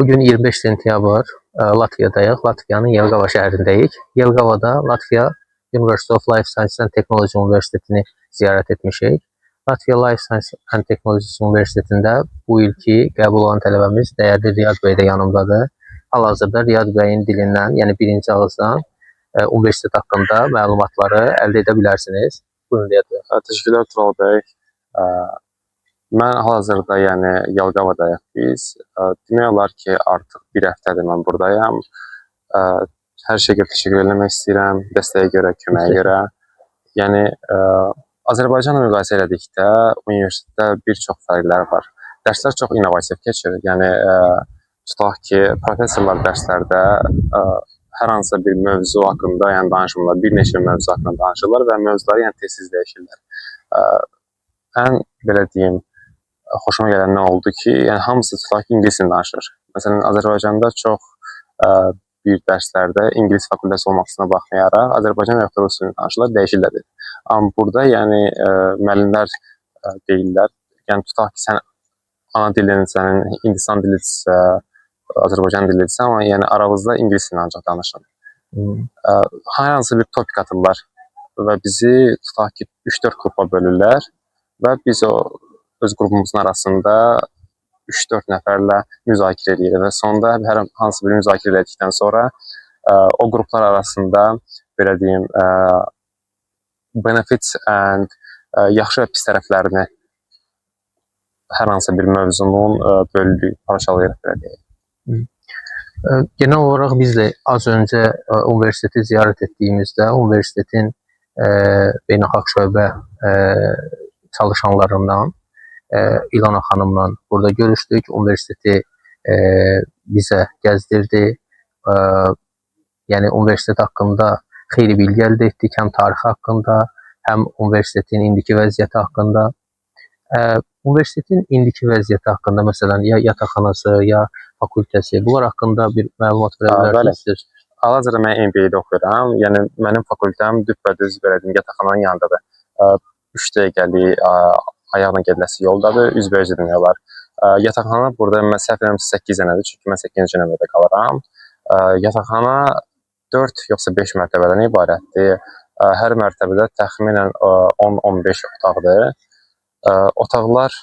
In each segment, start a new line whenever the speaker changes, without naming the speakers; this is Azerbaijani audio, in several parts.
Bugün 25 sentyabr, Latviyadayıq. Latviyanın Yelgava şəhərindəyik. Yelgavada Latviya University of Life Science and Technology Universitetini ziyarət etmişik. Latviya Life Science and Technology Universitetində bu ilki qəbul olan tələbəmiz dəyərli Riyad bəy də yanımdadır. Hal-hazırda Riyad bəyin dilindən, yəni birinci ağızdan universitet haqqında məlumatları əldə edə bilərsiniz. Buyurun Riyad bəy.
Təşəkkürlər Tural bəy. Mən hal-hazırda yəni Yelgavadayıq biz. Demək olar ki, artıq bir həftədir mən buradayam. Hər şeyə görə təşəkkür etmək istəyirəm, dəstəyə görə, köməyə görə. Yəni Azərbaycanla müqayisə elədikdə universitetdə bir çox fərqlər var. Dərslər çox innovativ keçir. Yəni tutaq ki, professorlar dərslərdə hər hansısa bir mövzu haqqında yəni danışmırlar, bir neçə mövzu haqqında danışırlar və mövzuları yəni tez-tez dəyişirlər. Ən belə deyim, xoşuma gələn nə oldu ki, yəni hamısı tutaq ki, ingilis dilində danışır. Məsələn, Azərbaycanda çox bir dərslərdə ingilis fakültəsi olmasına baxmayaraq Azərbaycan və rus dilində danışırlar, dəyişirlər. Amma burada yəni müəllimlər deyirlər, yəni tutaq ki, sən ana dilin, sənin Hindistan dilidirsə, Azərbaycan dilidirsə, amma yəni aranızda ingilis dilində ancaq danışın. Hər hansı bir topik atırlar və bizi tutaq ki, 3-4 qrupa bölürlər və biz öz qrupumuzun arasında 3-4 nəfərlə müzakirə edirik və sonda hər hansı bir müzakirə edildikdən sonra o qruplar arasında belə deyim benefits and yaxşı və pis tərəflərini hər hansı bir mövzunun bölüdüyü, parçalayırıq belə deyək.
Genel olaraq biz də az öncə universiteti ziyarət etdiyimizdə universitetin beynəlxalq şöbə çalışanlarından İlana xanımla burada görüşdük. Universiteti bizə gəzdirdi. Yəni universitet haqqında xeyli bilgi əldə etdik. Həm tarixi haqqında, həm universitetin indiki vəziyyəti haqqında. Universitetin indiki vəziyyəti haqqında, məsələn, ya yataqxanası, ya fakültəsi, bunlar haqqında bir məlumat verə bilərsiniz?
Hal-hazırda mən MBA-də oxuyuram. Yəni mənim fakültəm düpbədüz belə deyim, yataqxananın yanındadır. 3 dəqiqəlik ayaqla gediləsi yoldadır, üzbəüz demək olar. Yataqxana burada mən səhv eləmirəmsə 8 dənədir, çünki mən 8-ci nömrədə qalıram. Yataqxana 4 yoxsa 5 mərtəbədən ibarətdir. Hər mərtəbədə təxminən 10-15 otaqdır. Otaqlar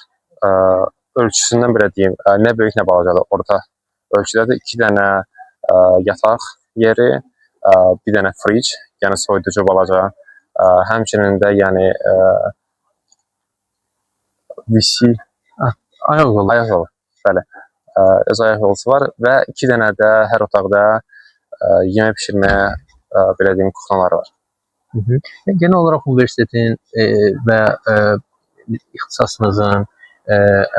ölçüsündən belə deyim, nə böyük, nə balacadır. Orta ölçüdədir. 2 dənə yataq yeri, bir dənə fridge, yəni soyuducu balaca. Həmçinin də yəni VC,
ayaq yolu,
bəli, öz ayaq yolusu var və 2 dənə də hər otaqda yemək pişirməyə belə deyim kuxnalar var.
Genel olaraq universitetin və ixtisasınızın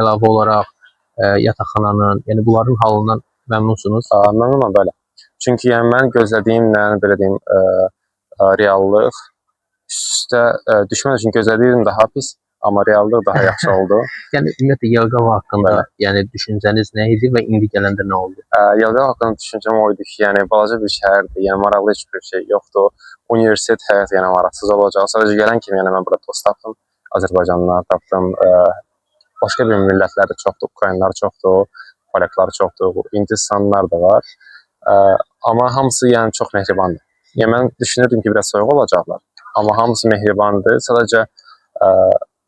əlavə olaraq yataqxananın, yəni bunların halından məmnunsunuz?
Məmnunam, bəli. Çünki yəni mən gözlədiyimlə belə deyim reallıq üst-üstə düşmək üçün gözlədiyim daha pis, amma reallıq daha yaxşı oldu.
Yəni ümumiyyətlə Yelgava haqqında yəni düşüncəniz nə idi və indi gələndə nə oldu?
Yelgava haqqında düşüncəm o idi ki, yəni balaca bir şəhərdir, yəni maraqlı heç bir şey yoxdur. Universitet həyatı yəni maraqsız olacaq. Sadəcə gələn kimi yəni mən burada dost tapdım, Azərbaycanlılar tapdım, başqa bir millətlər də çoxdur, Ukraynalılar çoxdur, Polyaklar çoxdur, Hindistanlılar da var. Amma hamısı yəni çox mehribandır. Yəni mən düşünürdüm ki, biraz soyuq olacaqlar, amma hamısı mehribandır. Sadəcə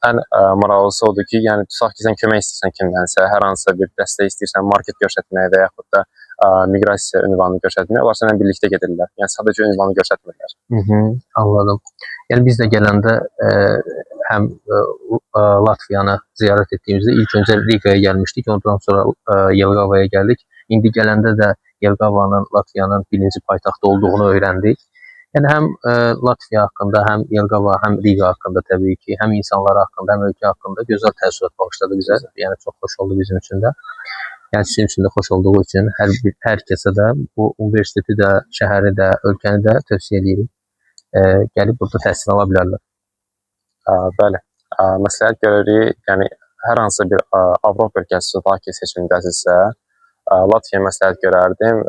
ən maraqlısı odur ki, yəni tutaq ki, sən kömək istəyirsən kimdənsə, hər hansısa bir dəstək istəyirsən, market göstərməyə və yaxud da miqrasiya ünvanını göstərməyə, onlar sənlə birlikdə gedirlər. Yəni sadəcə ünvanı göstərmirlər.
Anladım. Yəni biz də gələndə həm Latviyanı ziyarət etdiyimizdə ilk öncə Rigaya gəlmişdik, ondan sonra Yelgavaya gəldik. İndi gələndə də Yelgavanın Latviyanın birinci paytaxtı olduğunu öyrəndik. Yəni həm Latviya haqqında, həm Yelgava, həm Riga haqqında təbii ki, həm insanlar haqqında, həm ölkə haqqında gözəl təəssürat bağışladı bizə. Yəni çox xoş oldu bizim üçün də. Yəni sizin üçün də xoş olduğu üçün hər kəsə də bu universiteti də, şəhəri də, ölkəni də tövsiyə edirik. Gəlib burada təhsil ala bilərlər.
Bəli. Məsləhət görürük, yəni hər hansı bir Avropa ölkəsi tutaq ki, seçimindəsinizsə, Latviya məsləhət görərdim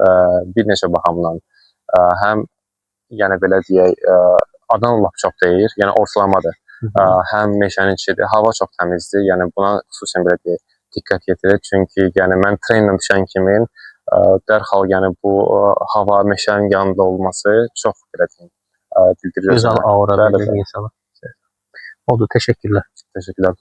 bir neçə baxımdan. Həm yəni belə deyək, adam lap çox deyir, yəni ortalamadır. Həm meşənin içidir, hava çox təmizdir, yəni buna xüsusən belə deyək, diqqət yetirir. Çünki yəni mən trenlə düşən kimi dərhal yəni bu hava meşənin yanında olması çox belə deyim, dildirir
Gözəl
özünə.
aura
Bəli,
verir
bəli.
insana. Oldu, təşəkkürlər.
Təşəkkürlər.